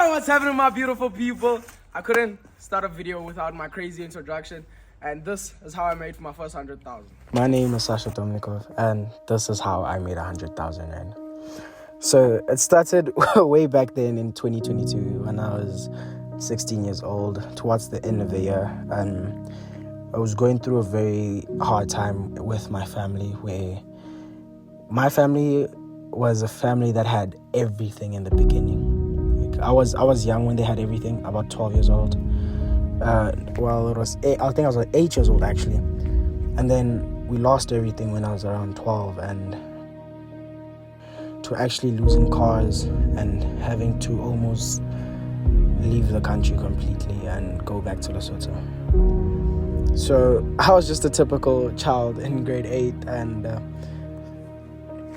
What's happening, my beautiful people? I couldn't start a video without my crazy introduction, and this is how I made my first 100,000. My name is Sasha Domnikov, and this is how I made 100,000 rand. So it started way back then in 2022 when I was 16 years old, towards the end of the year, and I was going through a very hard time with my family, where my family was a family that had everything in the beginning. I was young when they had everything, about 12 years old. I think I was 8 years old actually. And then we lost everything when I was around 12, and to actually losing cars and having to almost leave the country completely and go back to Lesotho. So I was just a typical child in grade 8, and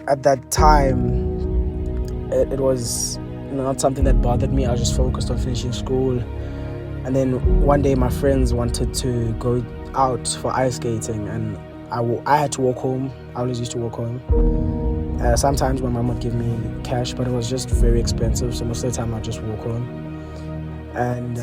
at that time it was not something that bothered me. I was just focused on finishing school. And then one day my friends wanted to go out for ice skating, and I had to walk home. I always used to walk home. Sometimes my mom would give me cash, but it was just very expensive, so most of the time I'd just walk home. And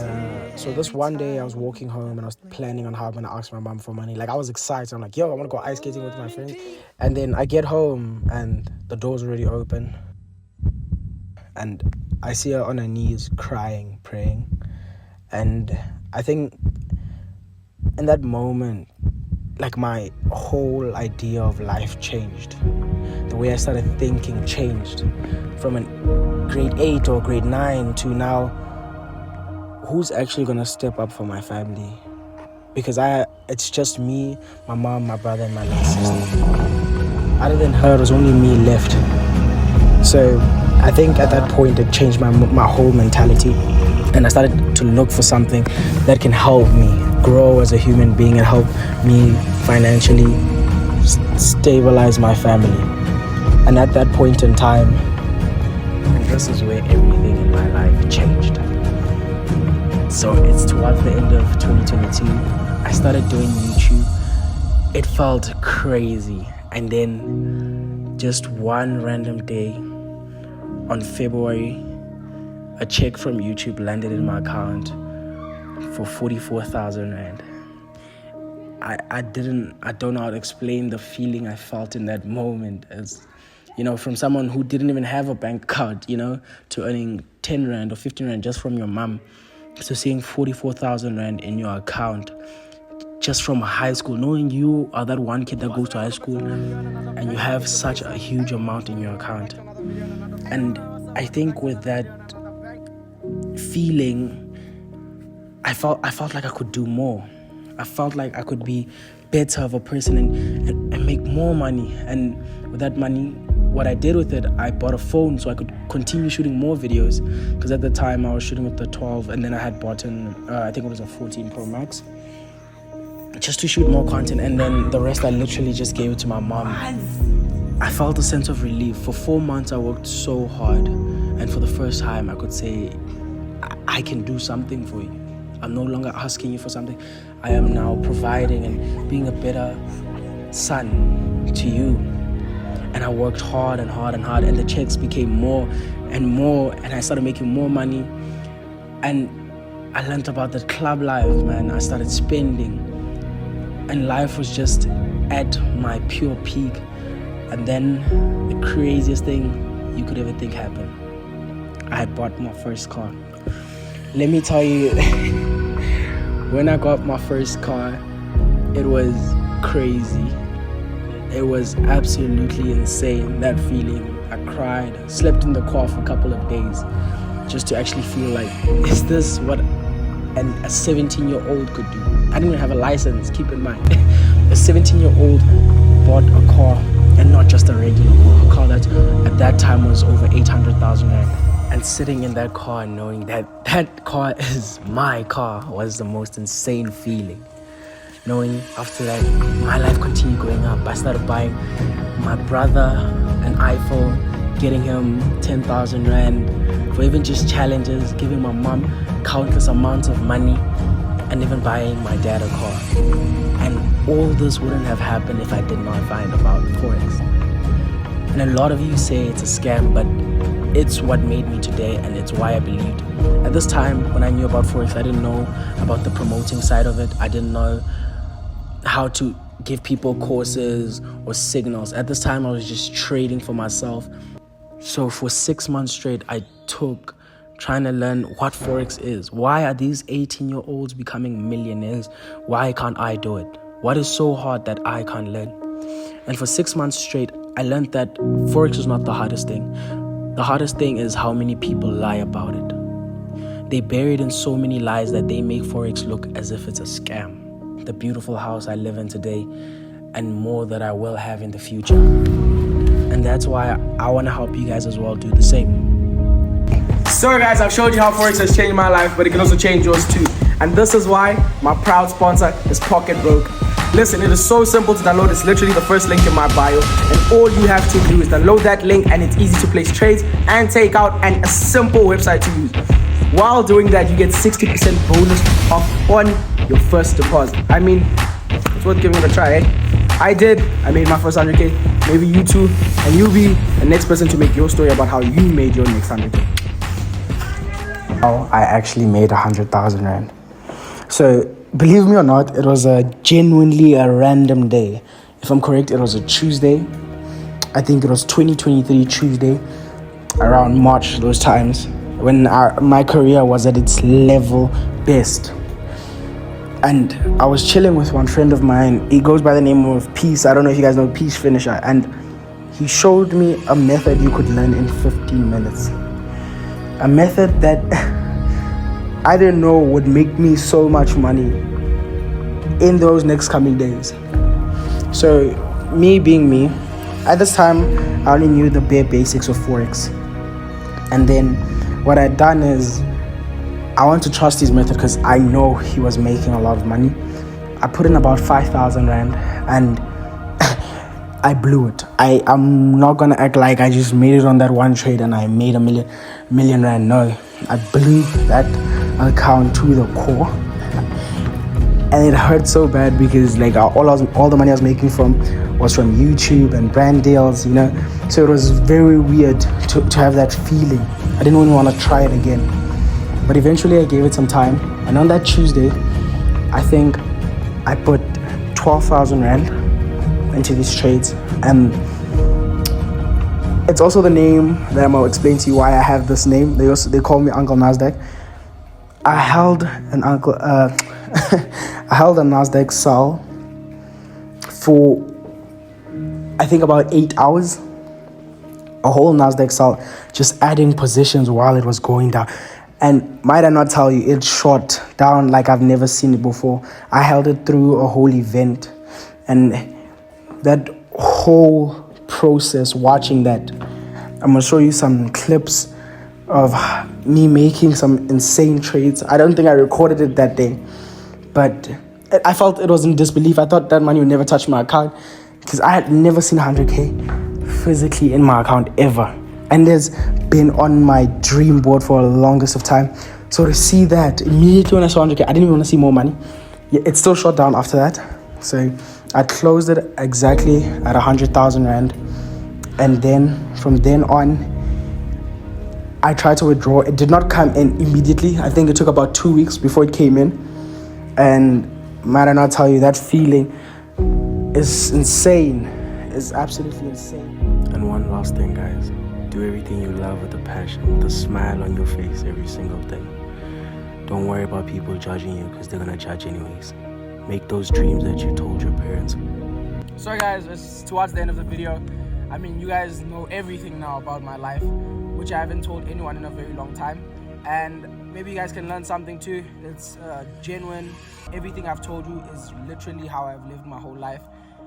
so this one day I was walking home, and I was planning on how I'm going to ask my mom for money. Like, I was excited. I'm like, yo, I want to go ice skating with my friends. And then I get home, and the door's already open. And I see her on her knees crying, praying. And I think in that moment, like, my whole idea of life changed. The way I started thinking changed from a grade 8 or grade 9 to now, who's actually going to step up for my family? Because it's just me, my mom, my brother, and my little sister. Other than her, it was only me left. So I think at that point it changed my whole mentality, and I started to look for something that can help me grow as a human being and help me financially stabilize my family. And at that point in time, and this is where everything in my life changed. So it's towards the end of 2022, I started doing YouTube. It felt crazy, and then just one random day on February, a check from YouTube landed in my account for 44,000 rand. I don't know how to explain the feeling I felt in that moment, as, you know, from someone who didn't even have a bank account, you know, to earning 10 rand or 15 rand just from your mom. So seeing 44,000 rand in your account just from high school, knowing you are that one kid that goes to high school and you have such a huge amount in your account. And I think with that feeling, I felt like I could do more. I felt like I could be better of a person and make more money. And with that money, what I did with it, I bought a phone so I could continue shooting more videos. Because at the time I was shooting with the 12, and then I had bought I think it was a 14 Pro Max, just to shoot more content. And then the rest I literally just gave it to my mom. I felt a sense of relief. For 4 months I worked so hard, and for the first time I could say, I can do something for you. I'm no longer asking you for something. I am now providing and being a better son to you. And I worked hard and hard and hard, and the checks became more and more, and I started making more money. And I learned about the club life, man. I started spending, and life was just at my pure peak. And then the craziest thing you could ever think happened. I had bought my first car. Let me tell you, when I got my first car, it was crazy. It was absolutely insane, that feeling. I cried, slept in the car for a couple of days just to actually feel like, is this what a 17-year-old could do? I didn't even have a license, keep in mind. A 17-year-old bought a car, and not just a regular car, a car that at that time was over 800,000 rand. And sitting in that car and knowing that that car is my car was the most insane feeling. Knowing after that, my life continued going up. I started buying my brother an iPhone, getting him 10,000 rand for even just challenges, giving my mom countless amounts of money, and even buying my dad a car. And all this wouldn't have happened if I did not find about Forex. And a lot of you say it's a scam, but it's what made me today, and it's why I believed. At this time, when I knew about Forex, I didn't know about the promoting side of it. I didn't know how to give people courses or signals. At this time, I was just trading for myself. So for 6 months straight, I took trying to learn what Forex is. Why are these 18-year-olds becoming millionaires? Why can't I do it? What is so hard that I can't learn? And for 6 months straight, I learned that Forex is not the hardest thing. The hardest thing is how many people lie about it. They buried in so many lies that they make Forex look as if it's a scam. The beautiful house I live in today, and more that I will have in the future. And that's why I want to help you guys as well do the same. So guys, I've showed you how Forex has changed my life, but it can also change yours too. And this is why my proud sponsor is Pocket Broker. Listen, it is so simple to download. It's literally the first link in my bio, and all you have to do is download that link, and it's easy to place trades and take out, and a simple website to use. While doing that, you get 60% bonus off on your first deposit. I mean, it's worth giving it a try, eh? I did. I made my first 100K. Maybe you too, and you'll be the next person to make your story about how you made your next 100K. I actually made 100,000 Rand. So, believe me or not, it was genuinely a random day. If I'm correct, it was a Tuesday. I think it was 2023 Tuesday, around March, those times, when my career was at its level best. And I was chilling with one friend of mine. He goes by the name of Peace. I don't know if you guys know Peace Finisher. And he showed me a method you could learn in 15 minutes. A method that I didn't know would make me so much money in those next coming days. So, me being me, at this time, I only knew the bare basics of Forex. And then what I'd done is, I want to trust his method because I know he was making a lot of money. I put in about 5,000 Rand and I blew it. I'm not gonna act like I just made it on that one trade and I made a million Rand. No, I blew that account to the core, and it hurt so bad because like all the money I was making was from YouTube and brand deals, you know. So it was very weird to have that feeling. I didn't even want to try it again, but eventually I gave it some time. And on that Tuesday, I think I put 12,000 Rand into these trades, and it's also the name that I'm gonna explain to you why I have this name. They call me Uncle Nasdaq. I held an Nasdaq sell for I think about 8 hours. A whole Nasdaq sell, just adding positions while it was going down. And might I not tell you, it shot down like I've never seen it before. I held it through a whole event, and that whole process, watching that, I'm gonna show you some clips of me making some insane trades. I don't think I recorded it that day, but I felt it was in disbelief. I thought that money would never touch my account because I had never seen 100K physically in my account ever, and it's been on my dream board for the longest of time. So to see that immediately when I saw 100K, I didn't even want to see more money. It still shot down after that. So I closed it exactly at 100,000 Rand. And then from then on, I tried to withdraw. It did not come in immediately. I think it took about 2 weeks before it came in. And might I not tell you, that feeling is insane. It's absolutely insane. And one last thing, guys. Do everything you love with a passion, with a smile on your face every single day. Don't worry about people judging you because they're going to judge anyways. Make those dreams that you told your parents. So guys, it's towards the end of the video. I mean, you guys know everything now about my life, which I haven't told anyone in a very long time. And maybe you guys can learn something too. It's genuine. Everything I've told you is literally how I've lived my whole life.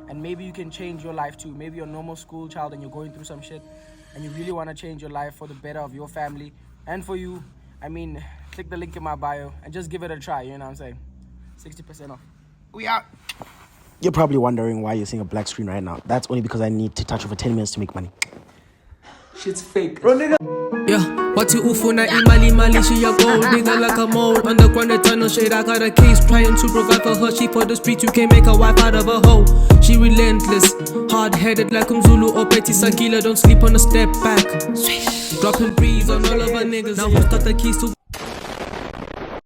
And maybe you can change your life too. Maybe you're a normal school child and you're going through some shit and you really want to change your life for the better of your family and for you. I mean, click the link in my bio and just give it a try, you know what I'm saying? 60% off. We out. You're probably wondering why you're seeing a black screen right now. That's only because I need to touch over 10 minutes to make money. Shit's fake. Bro, nigga. Yeah. But to ufuna imali mali, she a gold nigga like a mole. Underground the tunnel shade, I got a case trying to provide for her. She for the streets, you can't make a wife out of a hoe. She relentless, hard-headed like Umzulu or Betty Sagila. Don't sleep on a step back. Dropping breeze on all of her niggas. Now who's got the keys to